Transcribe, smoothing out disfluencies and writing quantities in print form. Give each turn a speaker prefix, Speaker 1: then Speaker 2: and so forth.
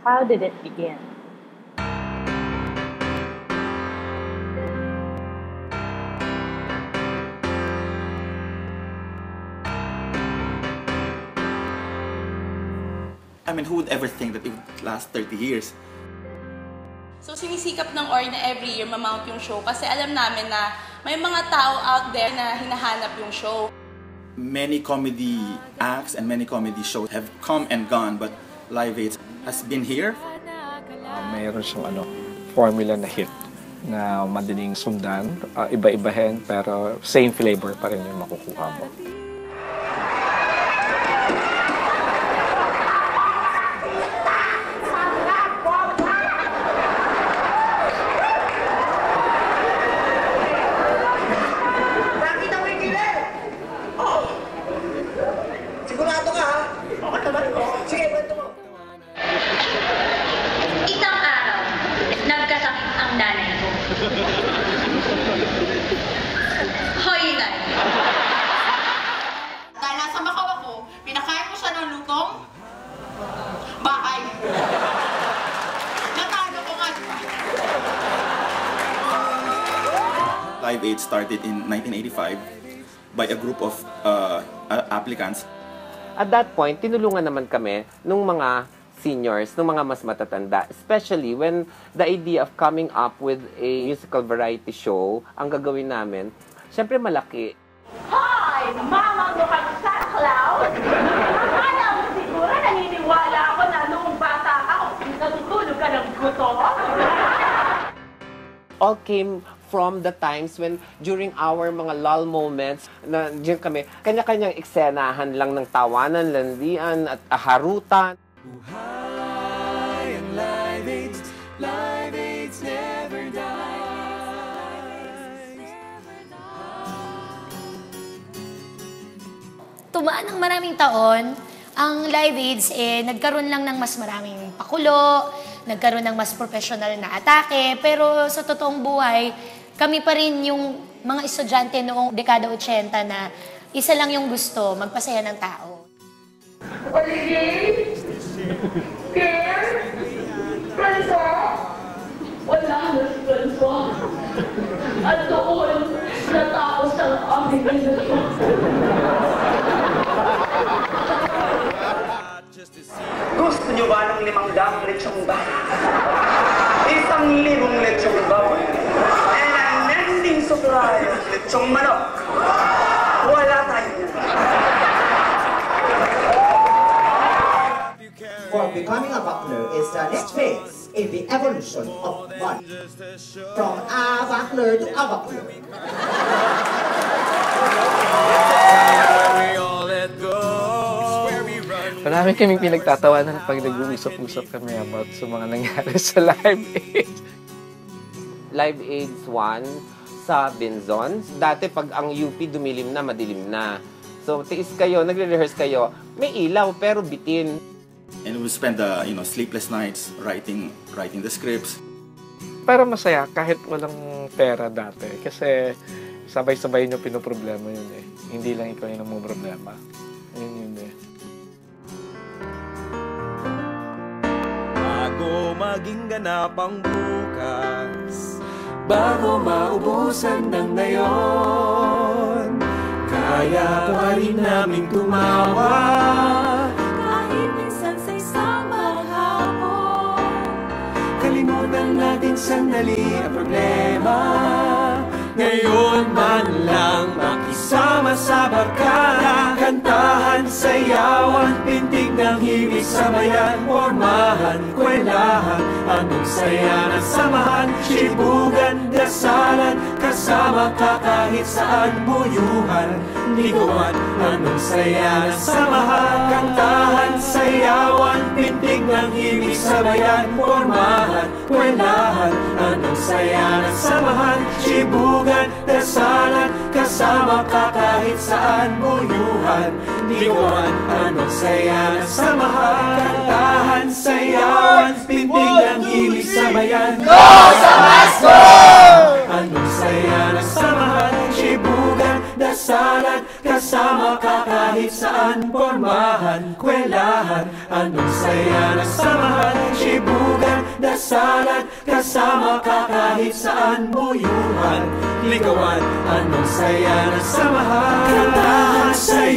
Speaker 1: How did it begin?
Speaker 2: I mean, who would ever think that it would last 30 years?
Speaker 3: So, sinisikap ng OR na every year mamount yung show kasi alam namin na may mga tao out there na hinahanap yung show.
Speaker 2: Many comedy acts and many comedy shows have come and gone, but Live 8 has been here.
Speaker 4: Mayroon siyang formula na hit na madaling sundan, iba-ibahin, pero same flavor pa rin yung makukuha mo.
Speaker 5: Isang araw, nagkasakit ang nanay ko. Hoy, Nay!
Speaker 6: Dahil nasa Macau ako, pinakain ko siya ng lutong bahay. Natalo ko nga.
Speaker 2: Live 8 started in 1985 by a group of applicants.
Speaker 7: At that point, tinulungan naman kami nung mga seniors, nung mga mas matatanda. Especially when the idea of coming up with a musical variety show, ang gagawin namin, syempre malaki.
Speaker 1: Hi! Mama mo kang Santa Claus! Akala mo siguro naniniwala ako na noong bata ka o natutulog ka ng gusto?
Speaker 7: All came from the times when during our mga lull moments na diyan kami, kanya-kanyang eksenahan lang ng tawanan, landian at harutan.
Speaker 8: Buhay ang Live 8, Live 8 never dies.
Speaker 5: Tumaan ng maraming taon, ang Live Aids nagkaroon lang ng mas maraming pakulo, nagkaroon ng mas professional na atake, pero sa totoong buhay, kami pa rin yung mga estudyante noong dekada 80 na isa lang yung gusto, magpasaya ng tao.
Speaker 1: Olivier? Pierre? Francois? Wala na si Francois. At doon, natapos ang aming relasyon.
Speaker 9: Gusto nyo ba ng 500 lechong baboy? 1,000 lechong baboy? And an ending supply of lechong manok? Wala tayo yan.
Speaker 10: For becoming a buckler is the next phase in the evolution of one. From a buckler to a buckler.
Speaker 4: Marami kaming pinagtatawanan pag nag-uusap-usap kami about sa mga nangyari sa Live 8.
Speaker 7: Live Aids 1 sa Benzon. Dati pag ang UP dumilim na, madilim na. So tiis kayo, nagre-rehearse kayo, may ilaw pero bitin.
Speaker 2: And we spend sleepless nights writing the scripts.
Speaker 4: Pero masaya kahit walang pera dati. Kasi sabay-sabay nyo pinoproblema yun eh. Hindi lang ikaw yung problema. Yun eh.
Speaker 8: Bago maging ganap ang bukas, bago maubusan ng ngayon, kaya pa rin naming tumawa. Kahit minsan sa isang maghapon, kalimutan natin sandali ang problema. Ngayon man lang makisama sa barkada, kantahan, sayawan, pintig ng himig sa bayan, pormahan, kwelahan, anong saya ng samahan, sibugan, dasalan, kasama ka kahit saan buyuhan, liguan, anong saya ng samahan, kantahan, sayawan, pintig ng himig sa bayan, pormahan, kwelahan, anong saya ng samahan, sibugan, dasalan, kasama ka kahit saan buyuhan, liguan, anong saya ng samahan, kantahan, sayawan, pintig ng himig sa bayan, go sa Masco! Anong saya ng samahan, sibugan, dasalan, kasama ka kahit saan, pormahan, kwelahan, anong saya ng samahan, sibugan, kasalan, kasama ka kahit saan buyuhan, ligawan, anong saya ng samahan. Kantahan sa'yo